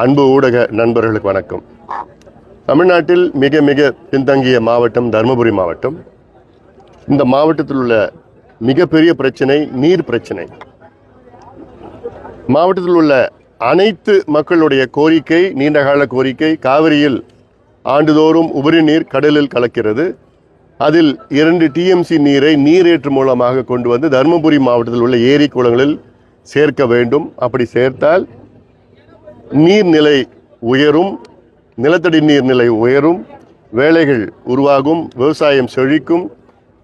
அன்பு ஊடக நண்பர்களுக்கு வணக்கம். தமிழ்நாட்டில் மிக மிக பின்தங்கிய மாவட்டம் தருமபுரி மாவட்டம். இந்த மாவட்டத்தில் உள்ள மிகப்பெரிய பிரச்சனை நீர் பிரச்சனை. மாவட்டத்தில் உள்ள அனைத்து மக்களுடைய கோரிக்கை, நீண்டகால கோரிக்கை, காவிரியில் ஆண்டுதோறும் உபரி நீர் கடலில் கலக்கிறது. அதில் 2 TMC நீரை நீரேற்று மூலமாக கொண்டு வந்து தருமபுரி மாவட்டத்தில் உள்ள ஏரி குளங்களில் சேர்க்க வேண்டும். அப்படி சேர்த்தால் நீர்நிலை உயரும், நிலத்தடி நீர்நிலை உயரும், வேலைகள் உருவாகும், விவசாயம் செழிக்கும்.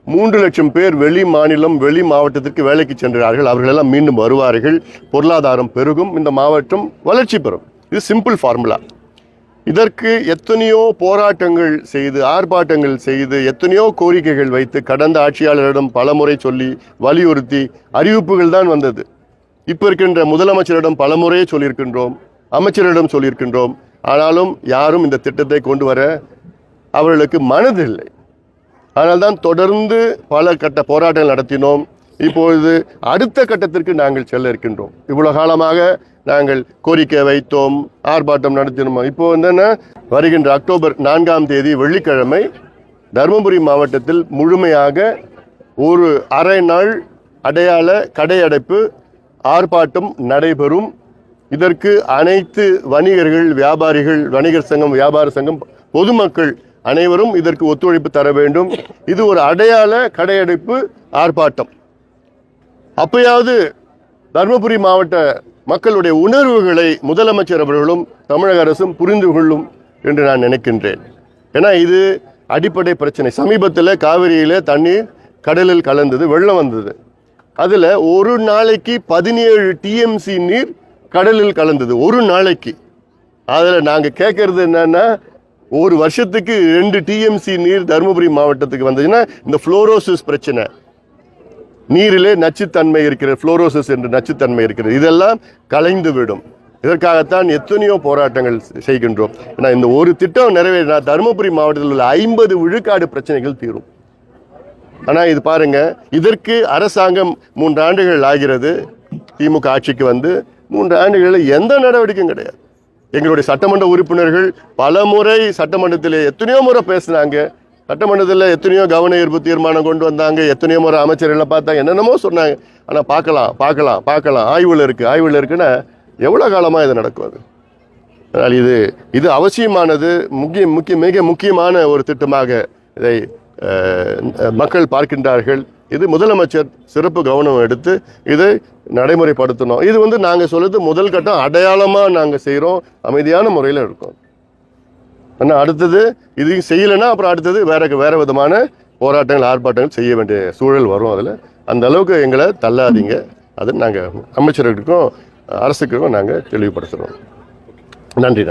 3 லட்சம் பேர் வெளி மாநிலம் வெளி மாவட்டத்திற்கு வேலைக்கு சென்றார்கள். அவர்களெல்லாம் மீண்டும் வருவார்கள், பொருளாதாரம் பெருகும், இந்த மாவட்டம் வளர்ச்சி பெறும். இது சிம்பிள் ஃபார்முலா. இதற்கு எத்தனையோ போராட்டங்கள் செய்து, ஆர்ப்பாட்டங்கள் செய்து, எத்தனையோ கோரிக்கைகள் வைத்து கடந்த ஆட்சியாளரிடம் பலமுறை சொல்லி வலியுறுத்தி அறிவிப்புகள் தான் வந்தது. இப்போ இருக்கின்ற முதலமைச்சரிடம் பலமுறை சொல்லியிருக்கின்றோம், அமைச்சரிடம் சொல்லியிருக்கின்றோம். ஆனாலும் யாரும் இந்த திட்டத்தை கொண்டு வர அவர்களுக்கு மனதில்லை. ஆனால்தான் தொடர்ந்து பல கட்ட போராட்டங்கள் நடத்தினோம். இப்பொழுது அடுத்த கட்டத்திற்கு நாங்கள் செல்ல இருக்கின்றோம். இவ்வளவு காலமாக நாங்கள் கோரிக்கை வைத்தோம், ஆர்ப்பாட்டம் நடத்தினோம். இப்போ என்னன்னா, வருகின்ற அக்டோபர் 4ஆம் தேதி வெள்ளிக்கிழமை தருமபுரி மாவட்டத்தில் முழுமையாக ஒரு அரை நாள் அடையாள கடையடைப்பு ஆர்ப்பாட்டம் நடைபெறும். இதற்கு அனைத்து வணிகர்கள், வியாபாரிகள், வணிகர் சங்கம், வியாபார சங்கம், பொதுமக்கள் அனைவரும் இதற்கு ஒத்துழைப்பு தர வேண்டும். இது ஒரு அடையாள கடையடைப்பு ஆர்ப்பாட்டம். அப்பயாவது தருமபுரி மாவட்ட மக்களுடைய உணர்வுகளை முதலமைச்சர் அவர்களும் தமிழக அரசும் புரிந்து கொள்ளும் என்று நான் நினைக்கின்றேன். ஏன்னா இது அடிப்படை பிரச்சனை. சமீபத்தில் காவிரியில் தண்ணீர் கடலில் கலந்தது, வெள்ளம் வந்தது. அதில் ஒரு நாளைக்கு 17 TMC நீர் கடலில் கலந்தது, ஒரு நாளைக்கு. அதில் நாங்கள் கேட்கறது என்னன்னா, ஒரு வருஷத்துக்கு 2 TMC நீர் தருமபுரி மாவட்டத்துக்கு வந்ததுன்னா இந்த ஃப்ளோரோசிஸ் பிரச்சனை, நீரிலே நச்சுத்தன்மை இருக்கிறது, ஃப்ளோரோசிஸ் என்ற நச்சுத்தன்மை இருக்கிறது, இதெல்லாம் கலைந்து விடும். இதற்காகத்தான் எத்தனையோ போராட்டங்கள் செய்கின்றோம். ஏன்னா இந்த ஒரு திட்டம் நிறைவேறினா தருமபுரி மாவட்டத்தில் உள்ள 50 விழுக்காடு பிரச்சனைகள் தீரும். ஆனால் இது பாருங்க, இதற்கு அரசாங்கம் 3 ஆண்டுகள் ஆகிறது. திமுக ஆட்சிக்கு வந்து 3 ஆண்டுகளில் எந்த நடவடிக்கையும் கிடையாது. எங்களுடைய சட்டமன்ற உறுப்பினர்கள் பல முறை சட்டமன்றத்தில் எத்தனையோ முறை பேசினாங்க. சட்டமன்றத்தில் எத்தனையோ கவன ஈர்ப்பு தீர்மானம் கொண்டு வந்தாங்க, எத்தனையோ முறை அமைச்சர்களை பார்த்தாங்க, என்னென்னமோ சொன்னாங்க. ஆனால் பார்க்கலாம் ஆய்வில் இருக்குன்னா எவ்வளோ காலமாக இது நடக்கும்? அது அதனால் இது அவசியமானது, மிக முக்கியமான ஒரு திட்டமாக இதை மக்கள் பார்க்கின்றார்கள். இது முதலமைச்சர் சிறப்பு கவனம் எடுத்து இதை நடைமுறைப்படுத்தணும். இது நாங்கள் சொல்லுறது முதல் கட்டம், அடையாளமாக நாங்கள் செய்கிறோம், அமைதியான முறையில் இருக்கோம். ஆனால் அடுத்தது இது செய்யலைன்னா அப்புறம் அடுத்தது வேற விதமான போராட்டங்கள், ஆர்ப்பாட்டங்கள் செய்ய வேண்டிய சூழல் வரும். அதில் அந்த அளவுக்கு எங்களை தள்ளாதீங்க. அது நாங்கள் அமைச்சர்களுக்கும் அரசுக்கும் நாங்கள் தெளிவுபடுத்துகிறோம். நன்றி.